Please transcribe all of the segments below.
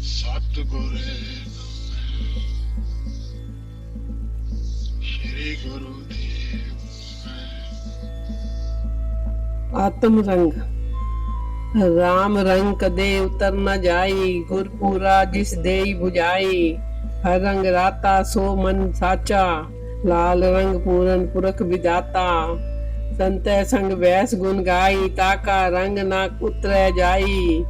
सतगुरे श्री गुरुदेव आत्म रंग राम रंग कदे उतर न जाई, गुरपुरा जिस देई बुझाई। हर रंग राता सो मन साचा, लाल रंग पूरन पुरख विदाता। संत संग वैस गुण गाई, ताका रंग ना उतरै जाई।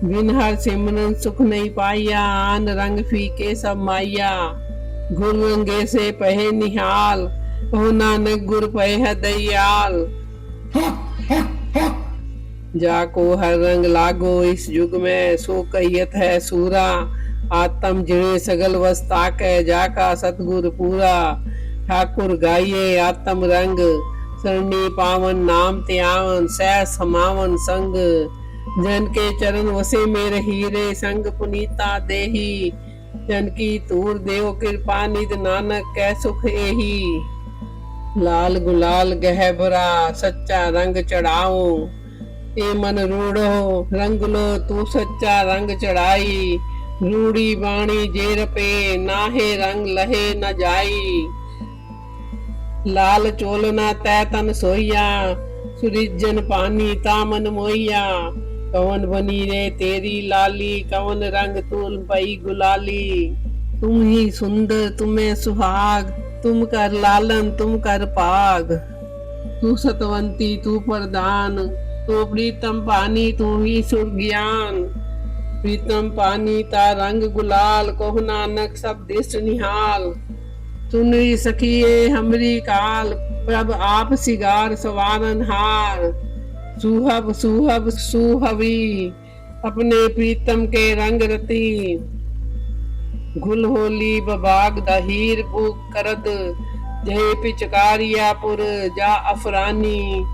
बिन हर सिमरन सुख नहीं पाइया, आन रंग फीके सब माइया। गुर रंगे से पहे निहाल, हो नानक गुर पहे दयाल। जाको हर रंग लागो इस युग में, सो कहियत है सूरा। आत्म जिणे सगल वस्ता के, जाका सतगुर पूरा। ठाकुर गाइये आत्म रंग, सरणी पावन नाम त्यावन। सह समावन संग, जन के चरण वसे मेरे हीरे। संग पुनीता देही, जन की तूर देव कृपा निध। नानक कै सुख एही, लाल गुलाल गह भरा। सच्चा रंग चढ़ाओ, ए मन रूढ़ो। रंग लो तू सच्चा रंग चढ़ाई। रूढ़ी बाणी जेर पे, नाहे रंग लहे न जाई। लाल चोलना तै तन सोइया, सुरिजन पानी तामन मोइया। कवन बनी रे तेरी लाली, कवन रंग तूल पई गुलाली। तुम ही सुंदर तुम्हें सुहाग, तुम कर लालन तुम कर पाग। तू सतवंती तू प्रधान, तू प्रीतम पानी तू ही सुर ज्ञान। प्रीतम पानी ता रंग गुलाल, कोह नानक सब दिस निहाल। सुनरी सखिए हमरी काल, प्रभ आप सिगार सवारन हार। सुहब सुहब सुहवी, अपने प्रीतम के रंग रती। गुल होली बबाग दहीर बुक करद, जय पिचकारियापुर जा अफरानी।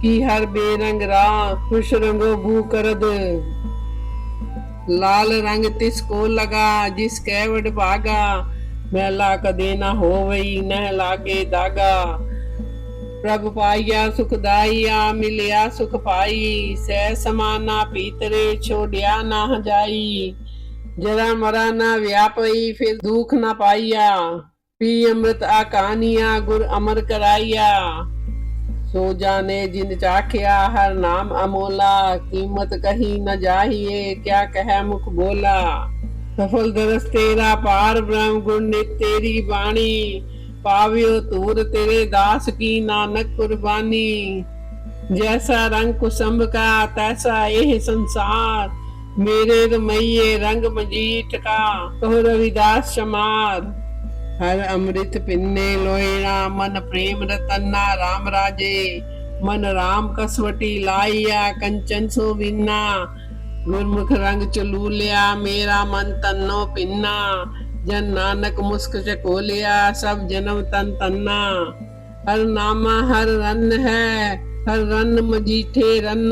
की हर बेरंग रा खुश रंगो बू करद। लाल रंग तिसको लगा, जिस कैवट भागा। मैला कदे न होवई, न लागे दागा। प्रभ पाइया सुखदाइया, मिलिया सुख पाई। सह समाना पीतरे, छोड़िया ना जाई। जरा मरा ना व्यापई, फिर दुख न पाइया। पी अमृत आकानिया, गुर अमर कराइया। सो जाने जिन चाखिया, हर नाम अमोला। कीमत कही न जाहिए, क्या कह मुख बोला। सफल दरस तेरा पार ब्रह्म, गुण नित तेरी वाणी। पावियो तूर तेरे दास की, नानक कुर्बानी। जैसा रंग कुसुम का, तैसा यह संसार। मेरे रमैये रंग मजीठ का, कहो रविदास चमार। हर अमृत पिन्ने लोहेरा, मन प्रेम रतन्ना राम राजे। मन राम कसवटी लाइया, कंचन सो बिन्ना। गुरमुख रंग चलूलिया, मेरा मन तन्नो पिन्ना। जन नानक मुस्क चकोलिया, सब जन्म तन तन्ना। हर नामा हर रन है, हर रन मजीठे रन।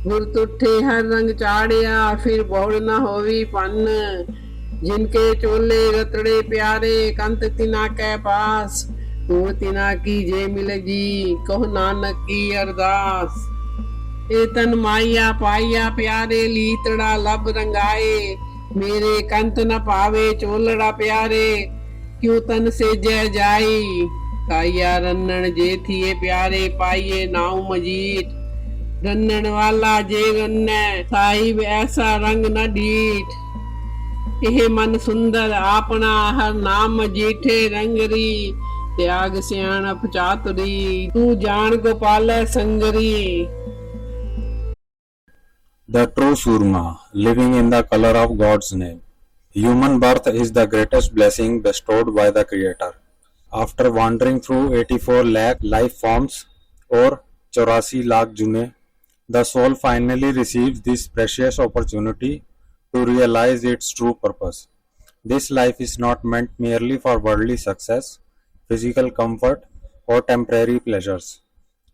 गुर तुठे हर रंग चाड़िया, फिर बहुड़ न होवी पन्न। जिनके चोले रतड़े प्यारे, कंत तिना के पास। तू तिना की जे मिल जी, कहो नानक की अरदास। ए तन माइया पाइया प्यारे, लीतड़ा लब रंगाए। मेरे कंत न पावे चोलड़ा प्यारे, क्यों तन से जय जाई। काइया रन्नण जे थिए प्यारे, पाइये नाउ मजीठ। रन्नण वाला जे रन्ने, साहिब ऐसा रंग न डीठ। ਇਹ ਮਨ ਸੁੰਦਰ ਆਪਣਾ, ਹਰ ਨਾਮ ਜੀਠੇ ਰੰਗਰੀ। त्याग सियाणप चातुरी, तू जान Gopal संगरी। The true Surma, living in the color of God's name. Human birth is the greatest blessing bestowed by the Creator. After wandering through 84 lakh life forms or 84 lakh june, the soul finally receives this precious opportunity to realize its true purpose. This life is not meant merely for worldly success, physical comfort, or temporary pleasures.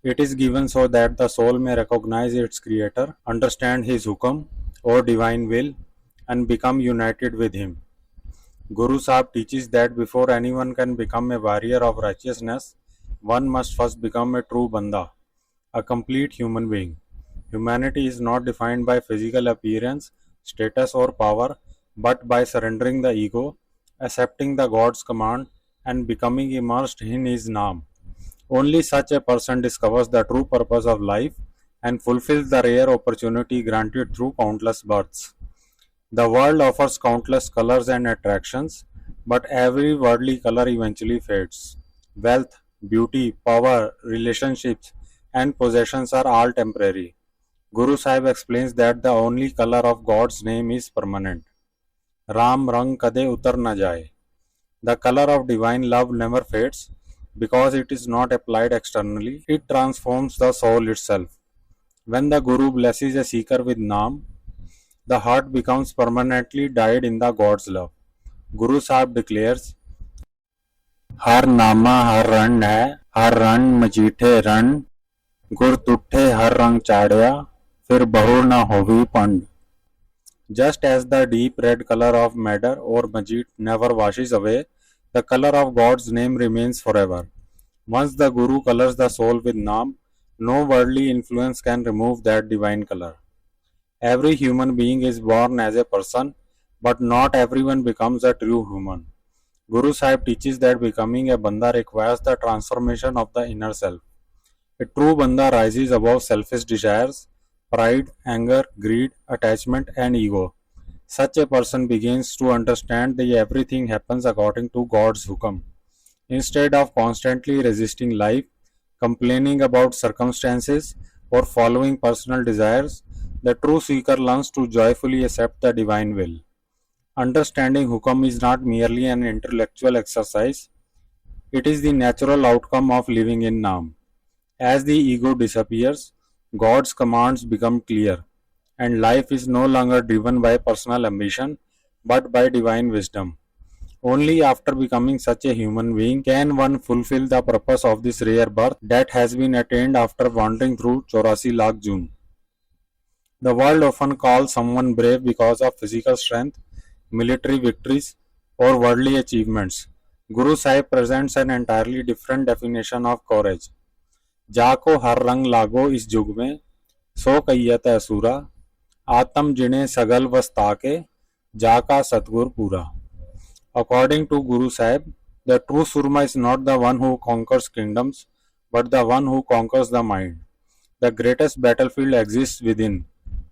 It is given so that the soul may recognize its Creator, understand His Hukam or divine will, and become united with Him. Guru Sahib teaches that before anyone can become a warrior of righteousness, one must first become a true Banda. a complete human being. Humanity is not defined by physical appearance, status, or power, but by surrendering the ego, accepting the God's command, and becoming immersed in His Naam. Only such a person discovers the true purpose of life and fulfills the rare opportunity granted through countless births. The world offers countless colors and attractions, but every worldly color eventually fades. Wealth, beauty, power, relationships, and possessions are all temporary. Guru Sahib explains that the only color of God's name is permanent. Ram rang kade utar na jaye. The color of divine love never fades because it is not applied externally, it transforms the soul itself. When the Guru blesses a seeker with Naam, the heart becomes permanently dyed in the God's love. Guru Sahib declares, हर नामा हर रण है, हर रण मजीठे रण, गुर तुठे हर रंग चाड़या, फिर बहुर न होवी पंड. Just as the deep red color of madder or majit never washes away, the color of God's name remains forever. Once the Guru colors the soul with Naam, no worldly influence can remove that divine color. Every human being is born as a person, but not everyone becomes a true human. Guru Sahib teaches that becoming a Banda requires the transformation of the inner self. A true Banda rises above selfish desires, pride, anger, greed, attachment, and ego. Such a person begins to understand that everything happens according to God's hukam. Instead of constantly resisting life, complaining about circumstances, or following personal desires, the true seeker learns to joyfully accept the divine will. Understanding hukam is not merely an intellectual exercise, it is the natural outcome of living in Naam. As the ego disappears, God's commands become clear, and life is no longer driven by personal ambition but by divine wisdom. Only after becoming such a human being can one fulfill the purpose of this rare birth that has been attained after wandering through 84 lakh June. The world often calls someone brave because of physical strength, military victories, or worldly achievements. Guru Sahib presents an entirely different definition of courage. जाको हर रंग लागो इस जुग में, सो कहियत असुरा, आत्म जिणे सगल वस्ता के, जाका सतगुर पूरा. According to Guru Sahib, the true Surma is not the one who conquers kingdoms, but the one who conquers the mind. The greatest battlefield exists within.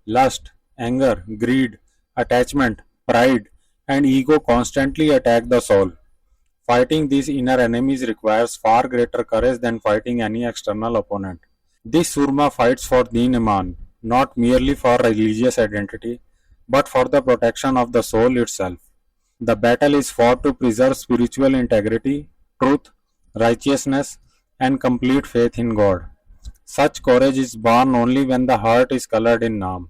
Lust, anger, greed, attachment, pride, and ego constantly attack the soul. Fighting these inner enemies requires far greater courage than fighting any external opponent. This Surma fights for Deen Iman, not merely for religious identity, but for the protection of the soul itself. The battle is fought to preserve spiritual integrity, truth, righteousness, and complete faith in God. Such courage is born only when the heart is colored in Naam.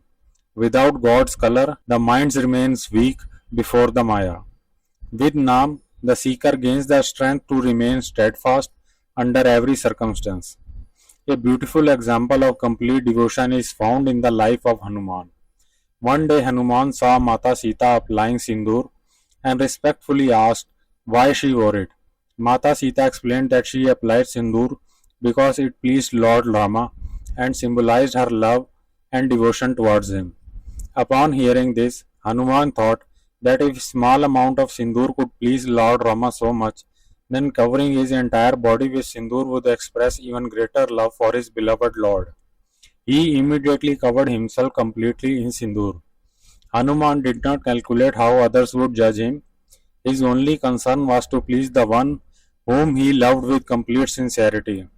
Without God's color, the mind remains weak before the Maya. With Naam, the seeker gains the strength to remain steadfast under every circumstance. A beautiful example of complete devotion is found in the life of Hanuman. One day Hanuman saw Mata Sita applying sindoor and respectfully asked why she wore it. Mata Sita explained that she applied sindoor because it pleased Lord Rama and symbolized her love and devotion towards him. Upon hearing this, Hanuman thought that if a small amount of sindoor could please Lord Rama so much, then covering his entire body with sindoor would express even greater love for his beloved Lord. He immediately covered himself completely in sindoor. Hanuman did not calculate how others would judge him. His only concern was to please the one whom he loved with complete sincerity.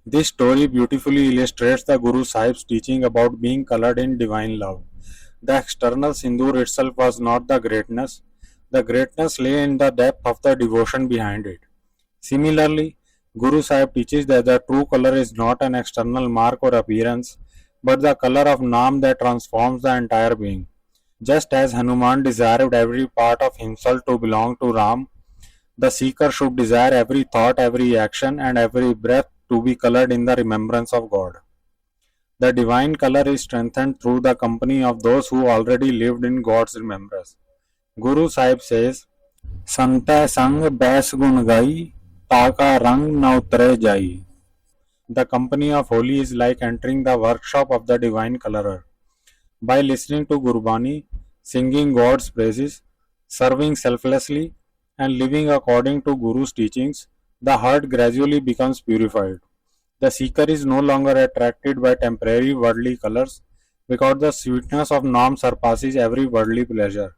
This story beautifully illustrates the Guru Sahib's teaching about being colored in divine love. The external sindoor itself was not the greatness lay in the depth of the devotion behind it. Similarly, Guru Sahib teaches that the true color is not an external mark or appearance, but the color of Naam that transforms the entire being. Just as Hanuman desired every part of himself to belong to Ram, the seeker should desire every thought, every action, and every breath to be colored in the remembrance of God. The divine color is strengthened through the company of those who already lived in God's remembrance. Guru Sahib says, संतै संग बैस गुण गाई, ताका रंग न उतरे जाई. The company of Holi is like entering the workshop of the divine colorer. By listening to Gurbani, singing God's praises, serving selflessly, and living according to Guru's teachings, the heart gradually becomes purified. The seeker is no longer attracted by temporary worldly colors because the sweetness of Nam surpasses every worldly pleasure.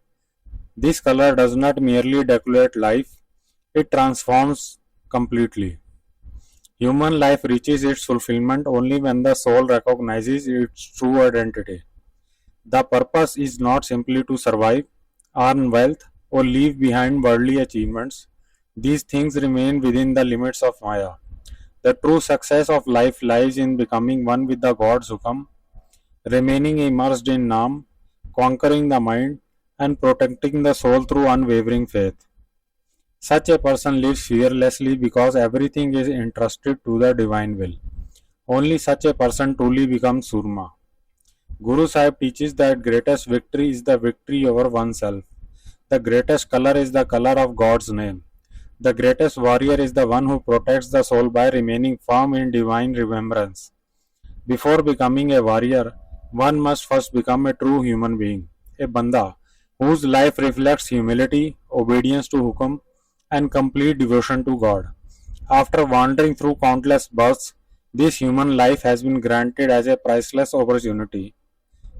This color does not merely decorate life, it transforms completely. Human life reaches its fulfillment only when the soul recognizes its true identity. The purpose is not simply to survive, earn wealth, or leave behind worldly achievements. These things remain within the limits of Maya. The true success of life lies in becoming one with the God's Hukam, remaining immersed in Nam, conquering the mind, and protecting the soul through unwavering faith. Such a person lives fearlessly because everything is entrusted to the divine will. Only such a person truly becomes Surma. Guru Sahib teaches that greatest victory is the victory over oneself. The greatest color is the color of God's name. The greatest warrior is the one who protects the soul by remaining firm in divine remembrance. Before becoming a warrior, one must first become a true human being, a Banda, whose life reflects humility, obedience to Hukam, and complete devotion to God. After wandering through countless births, this human life has been granted as a priceless opportunity.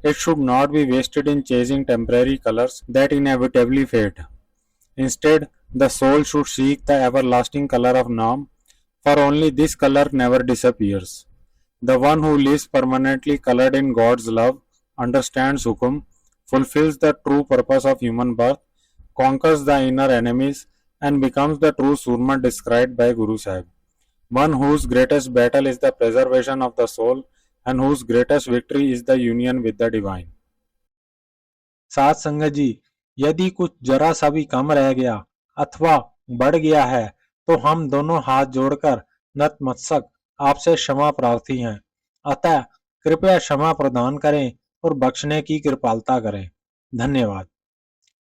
It should not be wasted in chasing temporary colors that inevitably fade. Instead, the soul should seek the everlasting color of Nam, for only this color never disappears. The one who lives permanently colored in God's love, understands Hukum, fulfills the true purpose of human birth, conquers the inner enemies, and becomes the true Surma described by Guru Sahib. One whose greatest battle is the preservation of the soul and whose greatest victory is the union with the divine. साथ संगत जी, यदि कुछ जरा सा भी कम रह गया अथवा बढ़ गया है तो हम दोनों हाथ जोड़कर नतमस्तक आपसे क्षमा प्रार्थी हैं। अतः कृपया क्षमा प्रदान करें और बख्शने की कृपालता करें। धन्यवाद।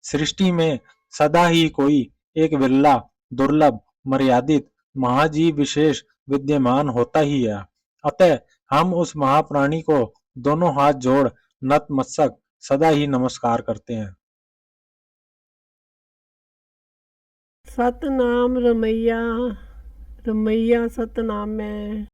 सृष्टि में सदा ही कोई एक विरला, दुर्लभ, मर्यादित महाजीव विशेष विद्यमान होता ही है। अतः हम उस महाप्राणी को दोनों हाथ जोड़ नतमस्तक सदा ही नमस्कार करते हैं। सतनाम रमैया, रमैया सतनाम है।